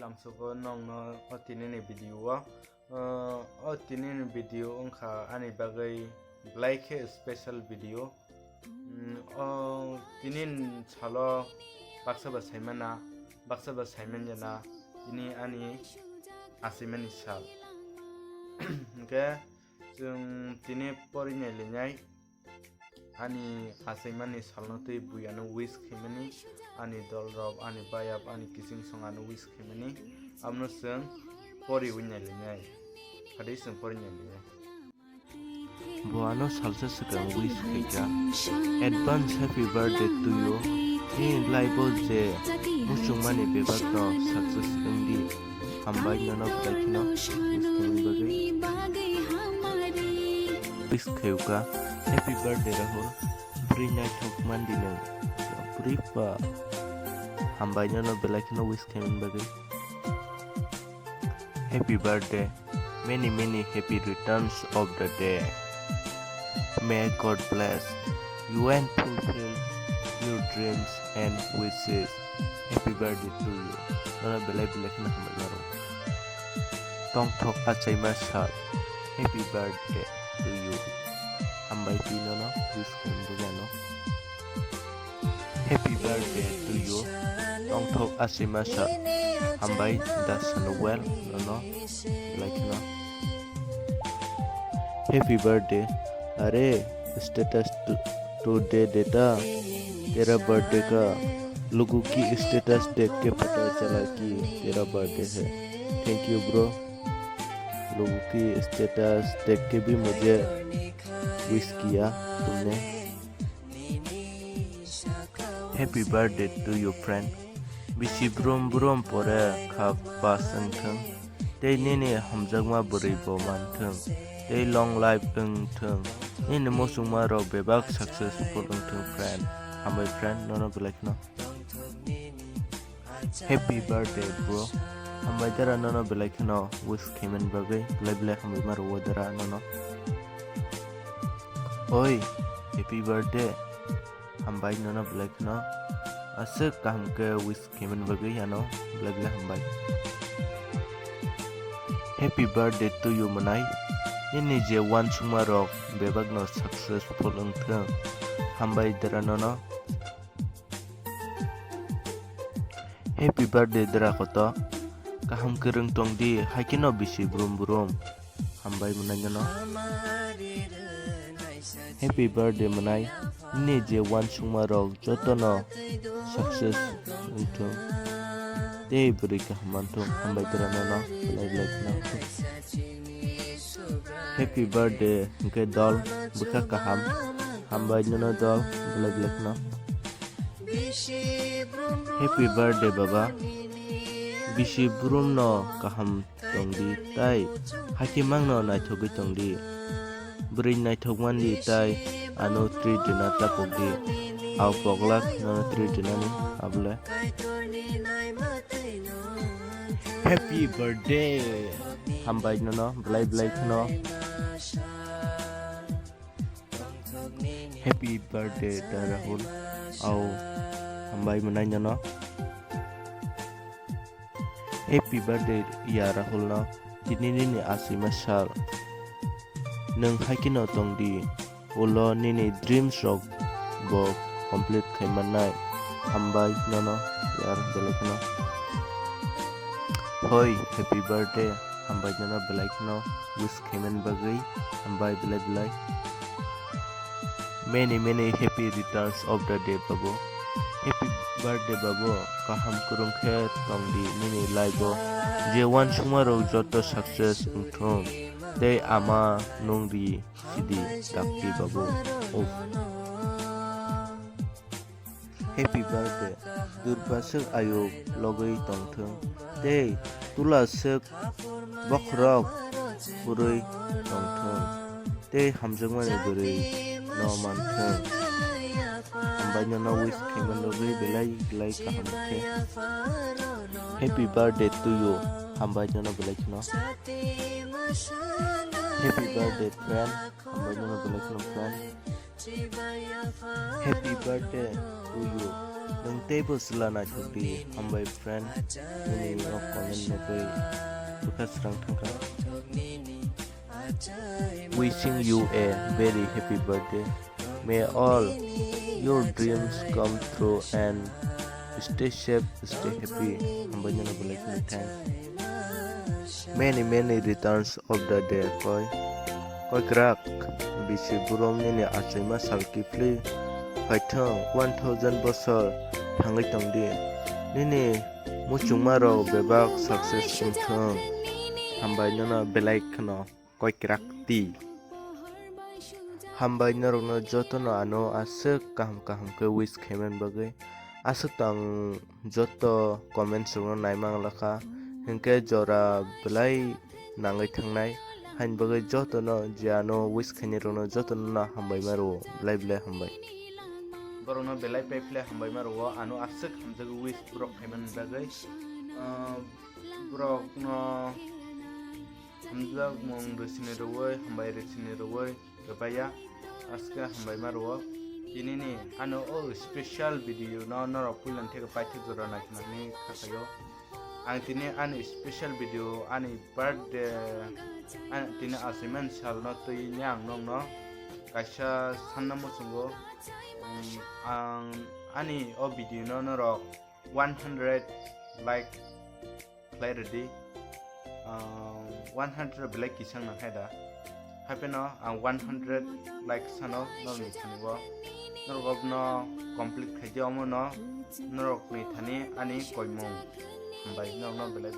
lamsuko nong no otinin video otinin video ongkha ani bagai like special video tinin chalo baksa ba saimana jana ini ani asimani sal okay जों tini porinai linai ani asaimani salno tei buyano wish khimani ani dolrok ani bayap ani kising songano wish khimani amno जों pori winai linai khadai जों porinai linai Buano salsa sekang wish khija advance happy birthday to you in libo je musumani bebak no success indi hambai nono prakino wish kheuka happy birthday Rahul free night of mandi no pripa hambai nono belakino wish khemin bagai happy birthday many happy returns of the day. May God bless you and fulfill your dreams and wishes. Happy birthday to you. Nona belai na hamaro. Tong thok achai masal. Happy birthday to you. Hambai pino no wish kendo Happy birthday to you. Tong thok achai masal. Hambai dasan well no like no. Happy birthday. अरे status today data तेरा birthday का लोगों की status देख के पता चला कि तेरा बर्थडे है थैंक यू ब्रो लोगों की स्टेटस देख के भी मुझे विश किया तुमने happy birthday to your friend बिसि ब्रोम परे खाब पास अंथों ते नेने हमजगमा बोरैबो मानथों they long life thung in the most umaro bebak successful thung friend my friend no like no happy birthday bro my dara no like no wish came in bagai black my maro wadara no oi happy birthday hambai no like no ase kam ke wish came in bagai ano black hambai happy birthday to you manai ini je one sumarok bebak no successful thung hambai darano no happy birthday dara koto kaham kereng tong di hakino bisi brum hambai menanya no happy birthday menai ini je one sumarok joto no success thung dei beri kahamantung hambai darano no like no happy birthday ke dol buka kaham hambai no dol black no happy birthday baba bishi brum no kaham tongdi tai hakimang no nai thogi tongdi bri nai thogman di tai ano tri dinata pogdi aw poglak no tri dinani able happy birthday hambai no black no happy birthday Rahul au hambai menanya no happy birthday ya Rahul no ini asi masal neng hakino tongdi ulo nini dreams rock bo complete kaimanai hambai no ya belak no hoi happy birthday hambai no belak no wish kaiman bagai hambai belak many happy returns of the day babu happy birthday babu kaham kurung khe tongdi nini laibo je wan sumaro joto success unthong dei ama nongri sidi dakti babu happy birthday durbasuk ayo logoi tongthong dei tulasuk bokrok puroi tongthong dei hamjangmani burei no manthong hambai no wish kemen logi belai kaham ke happy birthday to you hambai no belai no happy birthday friend hambai no belai no friend happy birthday to you nung table selana chukdi hambai friend ini no comment no koi bukas rang thangka. Wishing you a very happy birthday. May all your dreams come true and stay safe, stay happy. Hambai no boleh thanks. Many returns of the day koi krak bisi burom ni achaima salki fli paithang 1000 bosor thangai tongdi nini muchungmaro bebak success umthang hambai nona belai khno koi krak ti hambai narokno jotono ano asuk kaham ke wish khemen bagai asuk tang joto comments rokno naimang lakha hingke jora belai nangai thangnai hain bagai jotono jano wish khani rokno jotono na hambai maro belai hambai borokno belai peple hambai maro ano asuk hamjago wish borok khemen bagai borokno hamjak mong resini rowoi hambai resini rowoi gabaya aska hambai maro ini ni ano special video no norok puilan theka paithak jora nakhnani khakayo ang tini ani special video ani birthday an tini asiman sal no tui nyang nong no kaisa sanna musungo ang ani video no norok 100 like clarity 100 black kisang na heda hapeno ang 100 like sano no ni thanigo norok no complete khaje omo no norok ni thani ani koimong hambai no belai